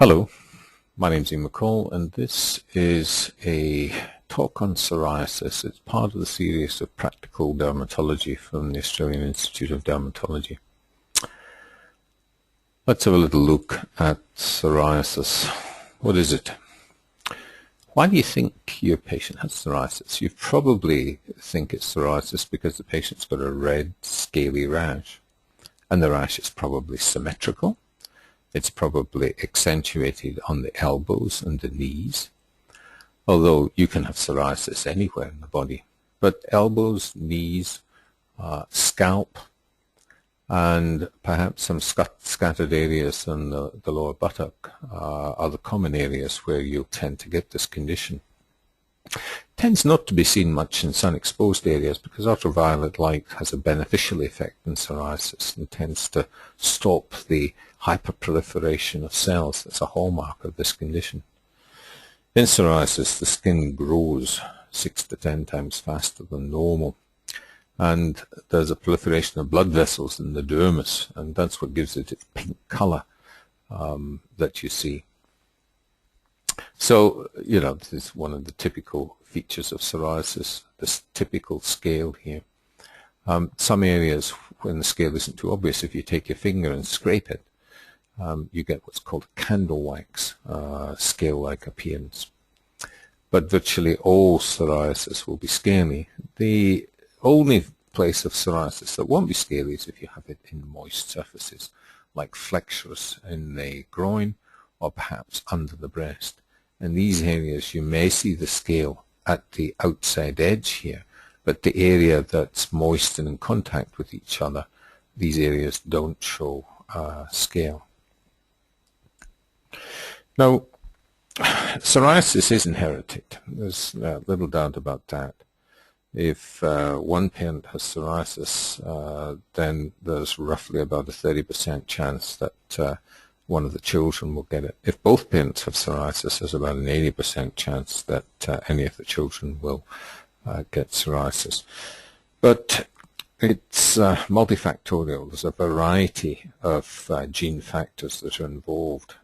Hello, my name's Ian McCall, and this is a talk on psoriasis. It's part of the series of practical dermatology from the Australian Institute of Dermatology. Let's have a little look at psoriasis. What is it? Why do you think your patient has psoriasis? You probably think it's psoriasis because the patient's got a red, scaly rash, and the rash is probably symmetrical. It's probably accentuated on the elbows and the knees, although you can have psoriasis anywhere in the body. But elbows, knees, scalp, and perhaps some scattered areas in the lower buttock are the common areas where you'll tend to get this condition. Tends not to be seen much in sun-exposed areas because ultraviolet light has a beneficial effect in psoriasis and tends to stop the hyperproliferation of cells. That's a hallmark of this condition. In psoriasis, the skin grows 6 to 10 times faster than normal, and there's a proliferation of blood vessels in the dermis, and that's what gives it its pink color that you see. So, this is one of the typical features of psoriasis, this typical scale here. Some areas, when the scale isn't too obvious, if you take your finger and scrape it, you get what's called candle wax, scale-like appearance. But virtually all psoriasis will be scaly. The only place of psoriasis that won't be scaly is if you have it in moist surfaces, like flexures in the groin or perhaps under the breast. In these areas, you may see the scale at the outside edge here, but the area that's moist and in contact with each other, these areas don't show scale. Now, psoriasis is inherited. There's little doubt about that. If one parent has psoriasis, then there's roughly about a 30% chance that one of the children will get it. If both parents have psoriasis, there's about an 80% chance that any of the children will get psoriasis. But it's multifactorial. There's a variety of gene factors that are involved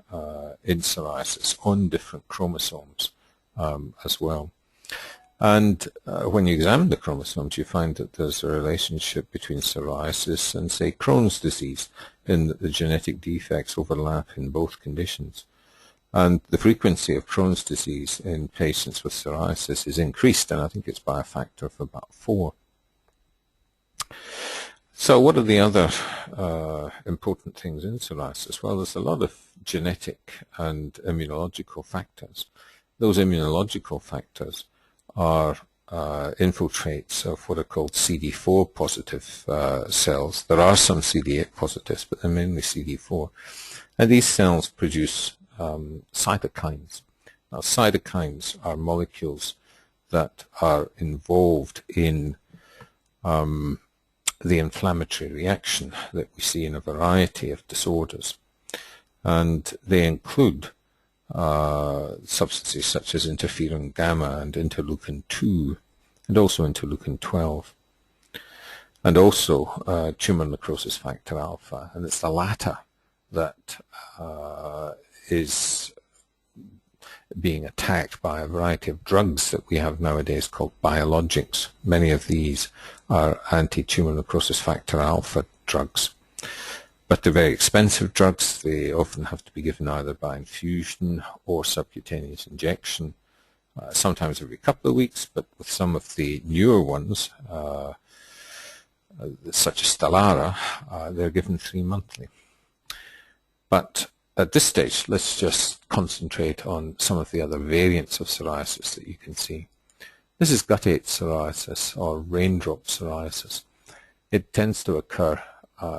in psoriasis on different chromosomes as well. And when you examine the chromosomes, you find that there's a relationship between psoriasis and, say, Crohn's disease, in that the genetic defects overlap in both conditions. And the frequency of Crohn's disease in patients with psoriasis is increased, and I think it's by a factor of about 4. So what are the other important things in psoriasis? Well, there's a lot of genetic and immunological factors. Those immunological factors are infiltrates of what are called CD4 positive cells. There are some CD8 positives, but they're mainly CD4. And these cells produce cytokines. Now, cytokines are molecules that are involved in the inflammatory reaction that we see in a variety of disorders. And they include substances such as interferon gamma and interleukin-2, and also interleukin-12, and also tumor necrosis factor alpha. And it's the latter that is being attacked by a variety of drugs that we have nowadays called biologics. Many of these are anti-tumor necrosis factor alpha drugs. But they're very expensive drugs. They often have to be given either by infusion or subcutaneous injection, sometimes every couple of weeks, but with some of the newer ones, such as Stelara, they're given 3 monthly. But at this stage, let's just concentrate on some of the other variants of psoriasis that you can see. This is guttate psoriasis or raindrop psoriasis. It tends to occur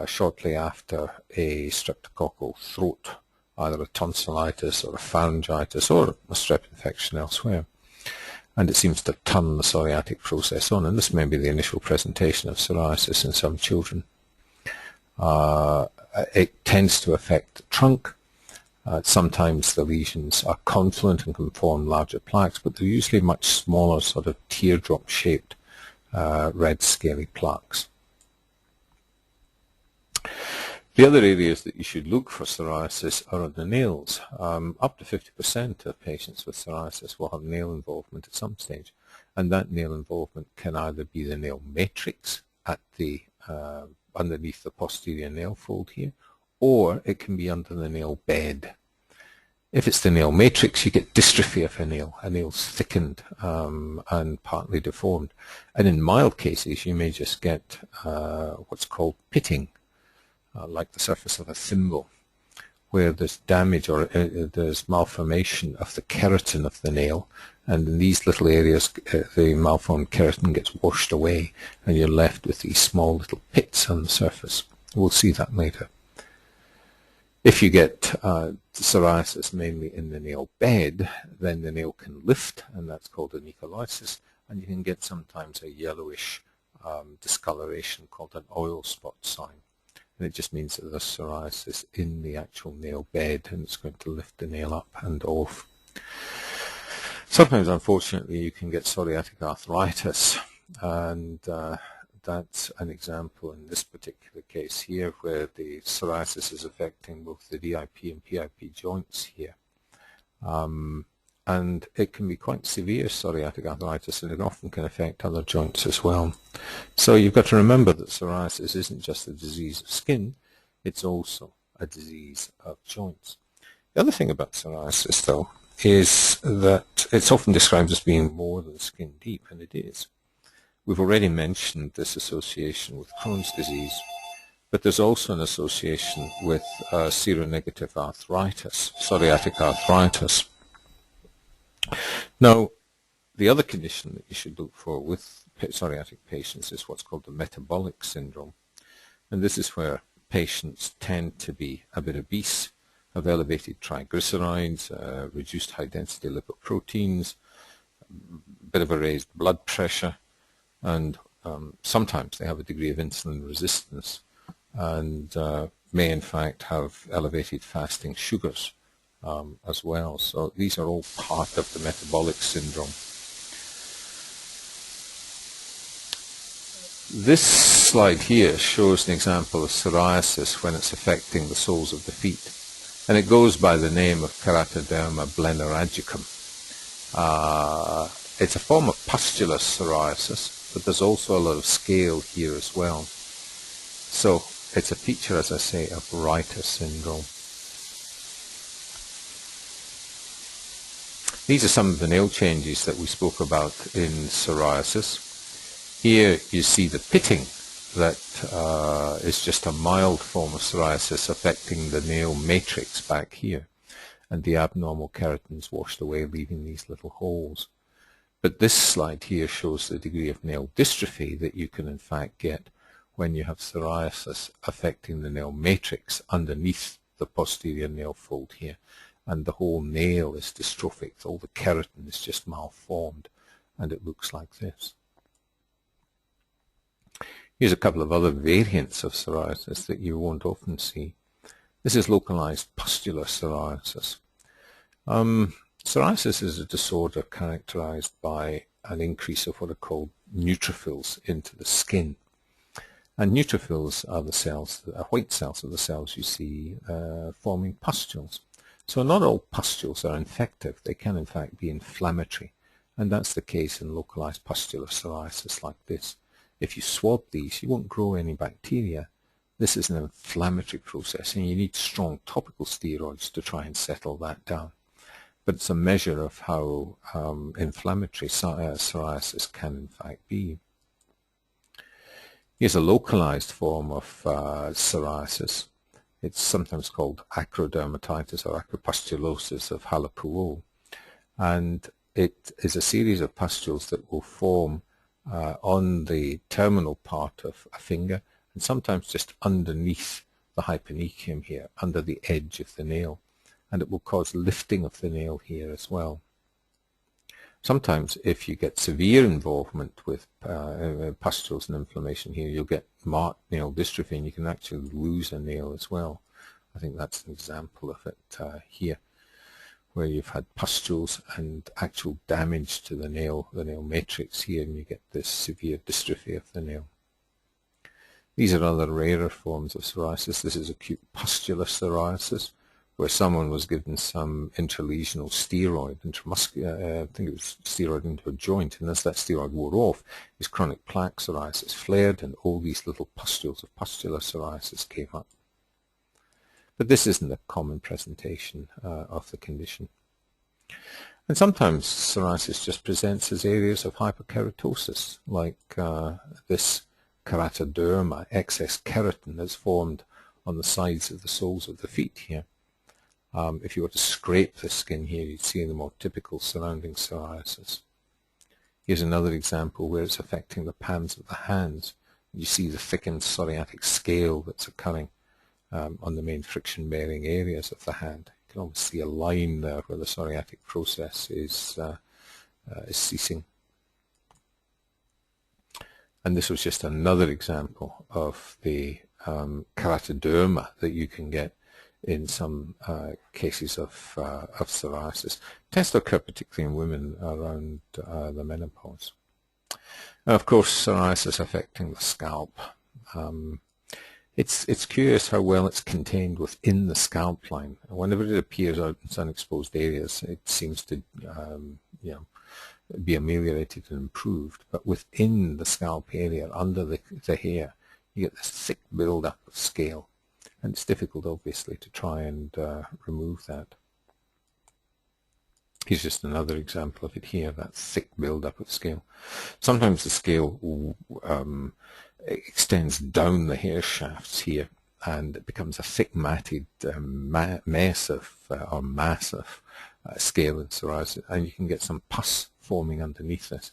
shortly after a streptococcal throat, either a tonsillitis or a pharyngitis or a strep infection elsewhere. And it seems to turn the psoriatic process on, and this may be the initial presentation of psoriasis in some children. It tends to affect the trunk. Sometimes the lesions are confluent and can form larger plaques, but they're usually much smaller, sort of teardrop-shaped red scaly plaques. The other areas that you should look for psoriasis are on the nails. Up to 50% of patients with psoriasis will have nail involvement at some stage, and that nail involvement can either be the nail matrix at the underneath the posterior nail fold here, or it can be under the nail bed. If it's the nail matrix, you get dystrophy of a nail. A nail's thickened and partly deformed. And in mild cases, you may just get what's called pitting, like the surface of a thimble, where there's damage or there's malformation of the keratin of the nail. And in these little areas, the malformed keratin gets washed away, and you're left with these small little pits on the surface. We'll see that later. If you get psoriasis mainly in the nail bed, then the nail can lift, and that's called onycholysis, and you can get sometimes a yellowish discoloration called an oil spot sign. And it just means that there's psoriasis in the actual nail bed, and it's going to lift the nail up and off. Sometimes, unfortunately, you can get psoriatic arthritis, and that's an example in this particular case here, where the psoriasis is affecting both the DIP and PIP joints here. And it can be quite severe psoriatic arthritis, and it often can affect other joints as well. So you've got to remember that psoriasis isn't just a disease of skin, it's also a disease of joints. The other thing about psoriasis, though, is that it's often described as being more than skin deep, and it is. We've already mentioned this association with Crohn's disease, but there's also an association with seronegative arthritis, psoriatic arthritis. Now, the other condition that you should look for with psoriatic patients is what's called the metabolic syndrome. And this is where patients tend to be a bit obese, have elevated triglycerides, reduced high-density lipoproteins, a bit of a raised blood pressure, and sometimes they have a degree of insulin resistance and may in fact have elevated fasting sugars as well. So these are all part of the metabolic syndrome. This slide here shows an example of psoriasis when it's affecting the soles of the feet, and it goes by the name of keratoderma blennoragicum. It's a form of pustular psoriasis, but there's also a lot of scale here as well. So it's a feature, as I say, of Reiter syndrome. These are some of the nail changes that we spoke about in psoriasis. Here you see the pitting that is just a mild form of psoriasis affecting the nail matrix back here, and the abnormal keratin's washed away, leaving these little holes. But this slide here shows the degree of nail dystrophy that you can in fact get when you have psoriasis affecting the nail matrix underneath the posterior nail fold here, and the whole nail is dystrophic. All the keratin is just malformed, and it looks like this. Here's a couple of other variants of psoriasis that you won't often see. This is localized pustular psoriasis. Psoriasis is a disorder characterized by an increase of what are called neutrophils into the skin. And neutrophils are the cells, white cells are the cells you see forming pustules. So not all pustules are infective. They can in fact be inflammatory, and that's the case in localized pustular psoriasis like this. If you swab these, you won't grow any bacteria. This is an inflammatory process, and you need strong topical steroids to try and settle that down. But it's a measure of how inflammatory psoriasis can in fact be. Here's a localized form of psoriasis. It's sometimes called acrodermatitis or acropustulosis of Halleux-Pouot, and it is a series of pustules that will form on the terminal part of a finger, and sometimes just underneath the hyponychium here, under the edge of the nail, and it will cause lifting of the nail here as well. Sometimes if you get severe involvement with pustules and inflammation here, you'll get marked nail dystrophy, and you can actually lose a nail as well. I think that's an example of it here, where you've had pustules and actual damage to the nail matrix here, and you get this severe dystrophy of the nail. These are other rarer forms of psoriasis. This is acute pustular psoriasis, where someone was given some intralesional steroid, intramuscular, I think it was steroid into a joint, and as that steroid wore off, his chronic plaque psoriasis flared, and all these little pustules of pustular psoriasis came up. But this isn't a common presentation of the condition. And sometimes psoriasis just presents as areas of hyperkeratosis, like this keratoderma, excess keratin that's formed on the sides of the soles of the feet here. If you were to scrape the skin here, you'd see the more typical surrounding psoriasis. Here's another example where it's affecting the palms of the hands. You see the thickened psoriatic scale that's occurring on the main friction-bearing areas of the hand. You can almost see a line there where the psoriatic process is ceasing. And this was just another example of the keratoderma that you can get in some cases of psoriasis. Tends to occur particularly in women around the menopause. And of course, psoriasis affecting the scalp. It's curious how well it's contained within the scalp line. Whenever it appears out in sun-exposed areas, it seems to be ameliorated and improved. But within the scalp area, under the hair, you get this thick build-up of scale. And it's difficult, obviously, to try and remove that. Here's just another example of it here, that thick build-up of scale. Sometimes the scale extends down the hair shafts here, and it becomes a thick matted mess of scale in psoriasis, and you can get some pus forming underneath this.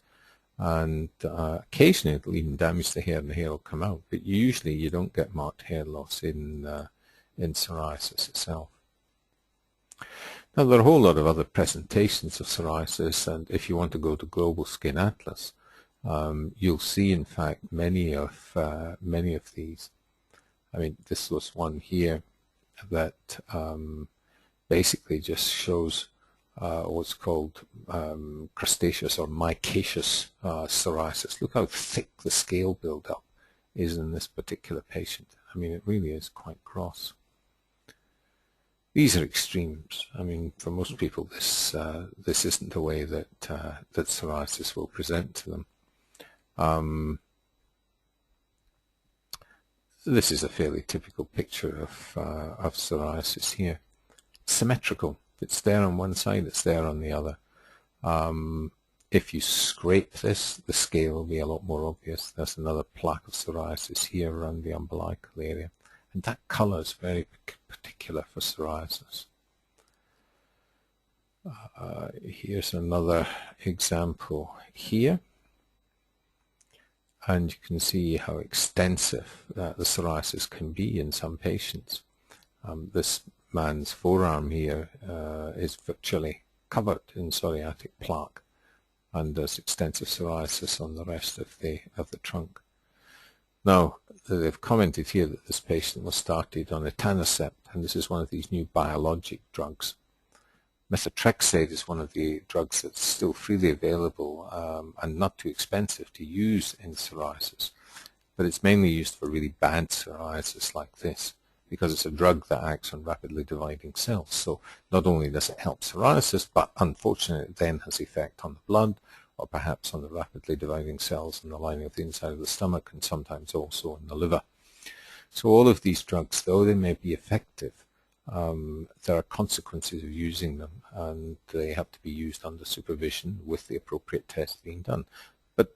And occasionally it'll even damage the hair, and the hair will come out. But usually you don't get marked hair loss in psoriasis itself. Now there are a whole lot of other presentations of psoriasis, and if you want to go to Global Skin Atlas, you'll see, in fact, many of these. I mean, this was one here that basically just shows what's called crustaceous or micaceous psoriasis. Look how thick the scale buildup is in this particular patient. I mean, it really is quite gross. These are extremes. I mean, for most people, this isn't the way that that psoriasis will present to them. This is a fairly typical picture of psoriasis here. Symmetrical. It's there on one side, it's there on the other. If you scrape this, the scale will be a lot more obvious. There's another plaque of psoriasis here around the umbilical area. And that color is very particular for psoriasis. Here's another example here. And you can see how extensive the psoriasis can be in some patients. This man's forearm here is virtually covered in psoriatic plaque, and there's extensive psoriasis on the rest of the trunk. Now, they've commented here that this patient was started on etanercept, and this is one of these new biologic drugs. Methotrexate is one of the drugs that's still freely available and not too expensive to use in psoriasis, but it's mainly used for really bad psoriasis like this, because it's a drug that acts on rapidly dividing cells. So not only does it help psoriasis, but unfortunately it then has effect on the blood, or perhaps on the rapidly dividing cells in the lining of the inside of the stomach, and sometimes also in the liver. So all of these drugs, though they may be effective, there are consequences of using them, and they have to be used under supervision with the appropriate tests being done. But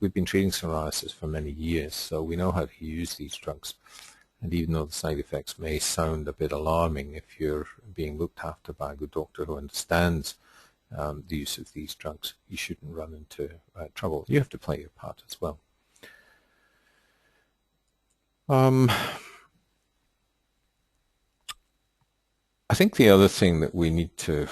we've been treating psoriasis for many years, so we know how to use these drugs. And even though the side effects may sound a bit alarming, if you're being looked after by a good doctor who understands the use of these drugs, you shouldn't run into trouble. You have to play your part as well. I think the other thing that we need to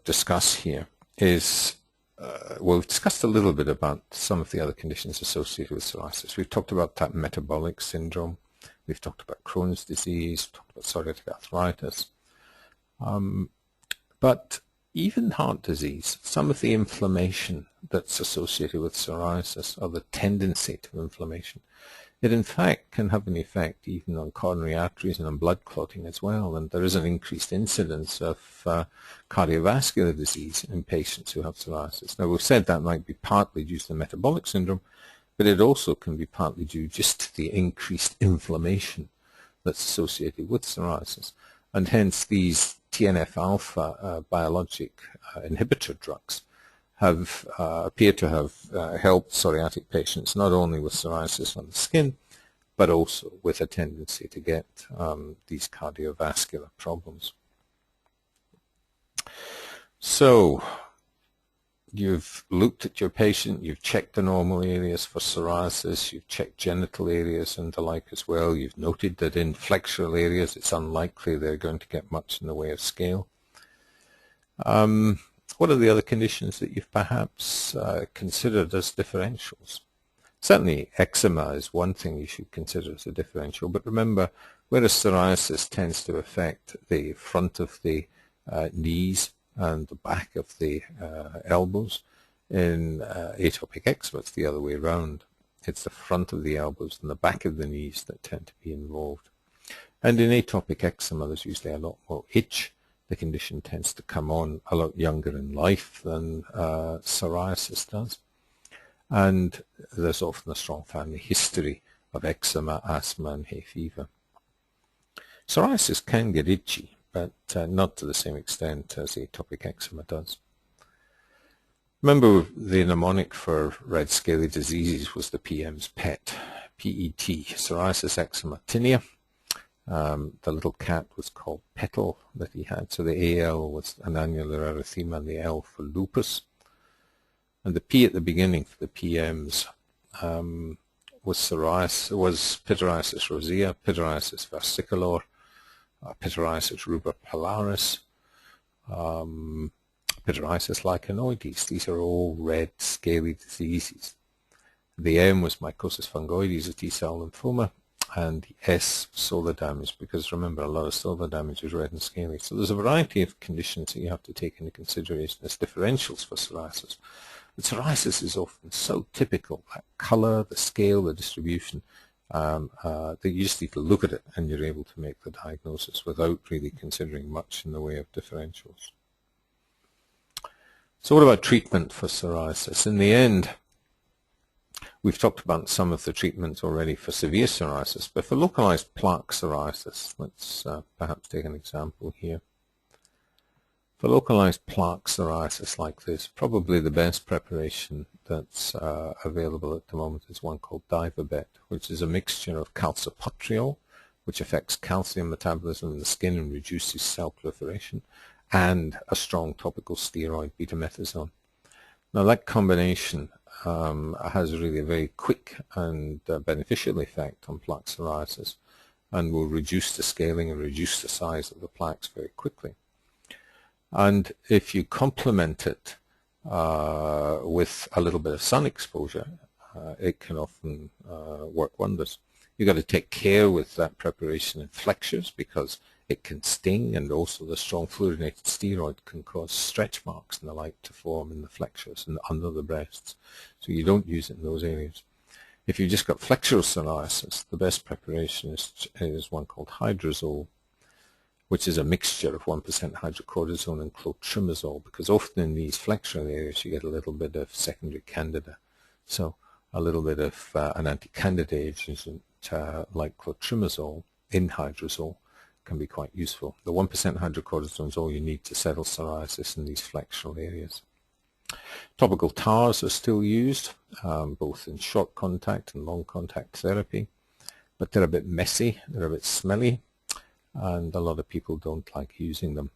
discuss here is, well, we've discussed a little bit about some of the other conditions associated with psoriasis. We've talked about that metabolic syndrome. We've talked about Crohn's disease, talked about psoriatic arthritis. But even heart disease, some of the inflammation that's associated with psoriasis, or the tendency to inflammation, It in fact can have an effect even on coronary arteries and on blood clotting as well, and there is an increased incidence of cardiovascular disease in patients who have psoriasis. Now, we've said that might be partly due to the metabolic syndrome, but it also can be partly due just to the increased inflammation that's associated with psoriasis, and hence these TNF-alpha biologic inhibitor drugs appear to have helped psoriatic patients not only with psoriasis on the skin, but also with a tendency to get these cardiovascular problems. So, you've looked at your patient, you've checked the normal areas for psoriasis, you've checked genital areas and the like as well. You've noted that in flexural areas it's unlikely they're going to get much in the way of scale. What are the other conditions that you've perhaps considered as differentials? Certainly eczema is one thing you should consider as a differential, but remember, whereas psoriasis tends to affect the front of the knees and the back of the elbows, in atopic eczema it's the other way around. It's the front of the elbows and the back of the knees that tend to be involved. And in atopic eczema there's usually a lot more itch. The condition tends to come on a lot younger in life than psoriasis does. And there's often a strong family history of eczema, asthma, and hay fever. Psoriasis can get itchy, but not to the same extent as atopic eczema does. Remember, the mnemonic for red scaly diseases was the PM's PET, P-E-T, psoriasis, eczema, tinea. The little cat was called Petal that he had, so the AL was an annular erythema and the L for lupus. And the P at the beginning for the PMs was pityriasis rosea, pityriasis versicolor, pityriasis rubra-pilaris, pityriasis lichenoides. These are all red scaly diseases. The M was mycosis fungoides, a T-cell lymphoma, and the S, solar damage, because remember, a lot of solar damage is red and scaly. So there's a variety of conditions that you have to take into consideration as differentials for psoriasis. But psoriasis is often so typical, that color, the scale, the distribution, that you just need to look at it and you're able to make the diagnosis without really considering much in the way of differentials. So what about treatment for psoriasis? In the end, we've talked about some of the treatments already for severe psoriasis, but for localized plaque psoriasis, let's perhaps take an example here. For localized plaque psoriasis like this, probably the best preparation that's available at the moment is one called Divabet, which is a mixture of calcipotriol, which affects calcium metabolism in the skin and reduces cell proliferation, and a strong topical steroid, betamethasone. Now that combination has really a very quick and beneficial effect on plaque psoriasis and will reduce the scaling and reduce the size of the plaques very quickly. And if you complement it with a little bit of sun exposure, it can often work wonders. You've got to take care with that preparation in flexures because it can sting, and also the strong fluorinated steroid can cause stretch marks and the like to form in the flexures and under the breasts. So you don't use it in those areas. If you've just got flexural psoriasis, the best preparation is one called hydrozole, which is a mixture of 1% hydrocortisone and clotrimazole, because often in these flexural areas you get a little bit of secondary candida. So a little bit of an anti-candida agent like clotrimazole in hydrozole can be quite useful. The 1% hydrocortisone is all you need to settle psoriasis in these flexural areas. Topical tars are still used, both in short contact and long contact therapy, but they're a bit messy, they're a bit smelly, and a lot of people don't like using them.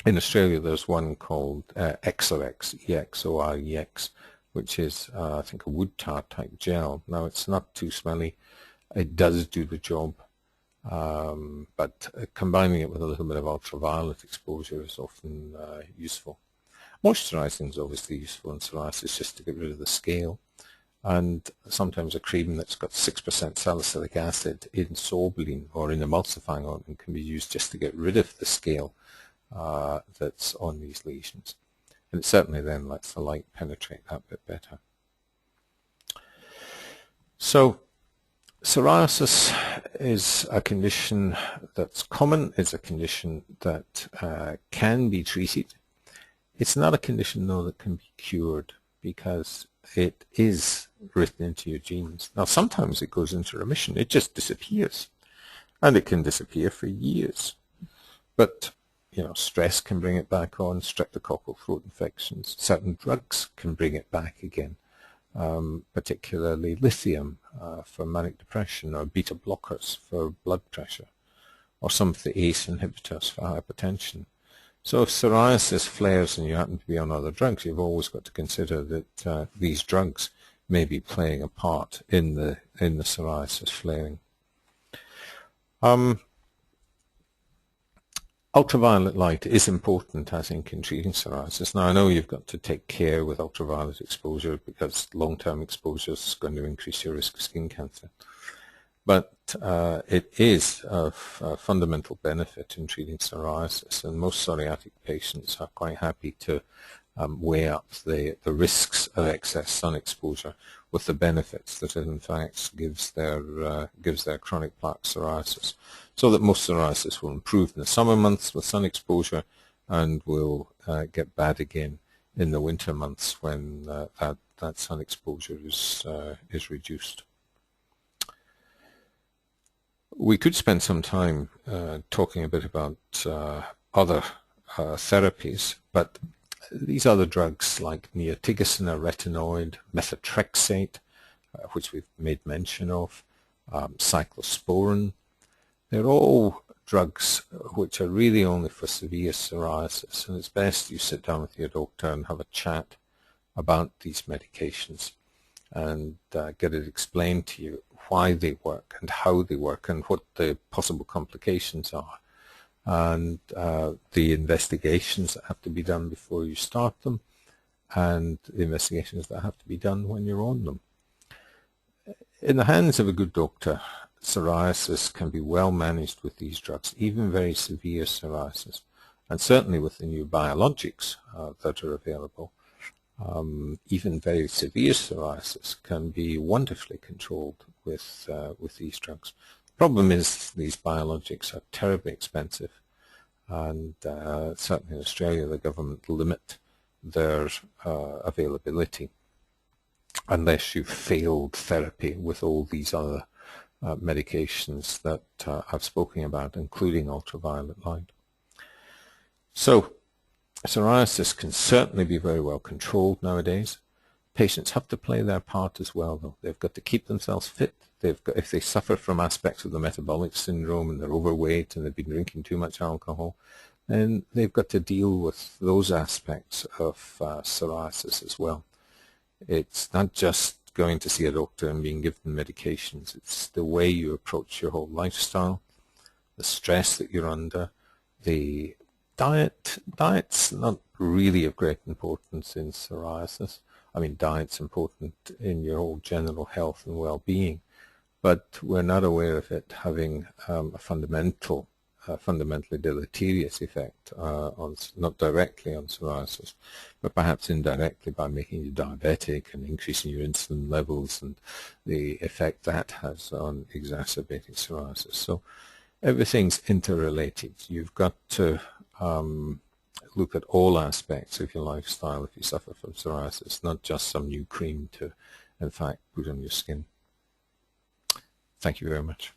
In Australia there's one called Exorex, E-X-O-R-E-X, which is I think a wood tar type gel. Now it's not too smelly, it does do the job, but combining it with a little bit of ultraviolet exposure is often useful. Moisturizing is obviously useful in psoriasis just to get rid of the scale, and sometimes a cream that's got 6% salicylic acid in Sorbolene or in emulsifying ointment can be used just to get rid of the scale that's on these lesions. And it certainly then lets the light penetrate that bit better. So Psoriasis is a condition that's common. It's a condition that can be treated. It's not a condition, though, that can be cured because it is written into your genes. Now, sometimes it goes into remission. It just disappears, and it can disappear for years. But, you know, stress can bring it back on, streptococcal throat infections. Certain drugs can bring it back again. Particularly lithium for manic depression, or beta blockers for blood pressure, or some of the ACE inhibitors for hypertension. So if psoriasis flares and you happen to be on other drugs, you've always got to consider that these drugs may be playing a part in the psoriasis flaring. Ultraviolet light is important, I think, in treating psoriasis. Now, I know you've got to take care with ultraviolet exposure because long-term exposure is going to increase your risk of skin cancer. But it is of fundamental benefit in treating psoriasis, and most psoriatic patients are quite happy to weigh up the risks of excess sun exposure with the benefits that it in fact gives their chronic plaque psoriasis, so that most psoriasis will improve in the summer months with sun exposure and will get bad again in the winter months when that sun exposure is reduced. We could spend some time talking a bit about other therapies, but these other drugs like neotigacin, a retinoid, methotrexate, which we've made mention of, cyclosporin, they're all drugs which are really only for severe psoriasis, and it's best you sit down with your doctor and have a chat about these medications and get it explained to you why they work and how they work and what the possible complications are, and the investigations that have to be done before you start them, and the investigations that have to be done when you're on them. In the hands of a good doctor, psoriasis can be well managed with these drugs, even very severe psoriasis, and certainly with the new biologics that are available. Even very severe psoriasis can be wonderfully controlled with these drugs. The problem is these biologics are terribly expensive, and certainly in Australia the government limit their availability unless you've failed therapy with all these other medications that I've spoken about, including ultraviolet light. So psoriasis can certainly be very well controlled nowadays. Patients have to play their part as well, though. They've got to keep themselves fit. If they suffer from aspects of the metabolic syndrome and they're overweight and they've been drinking too much alcohol, then they've got to deal with those aspects of psoriasis as well. It's not just going to see a doctor and being given medications. It's the way you approach your whole lifestyle, the stress that you're under, the diet. Diet's not really of great importance in psoriasis. I mean, diet's important in your whole general health and well-being, but we're not aware of it having a fundamentally deleterious effect not directly on psoriasis, but perhaps indirectly by making you diabetic and increasing your insulin levels and the effect that has on exacerbating psoriasis. So everything's interrelated. You've got to look at all aspects of your lifestyle if you suffer from psoriasis, not just some new cream to, in fact, put on your skin. Thank you very much.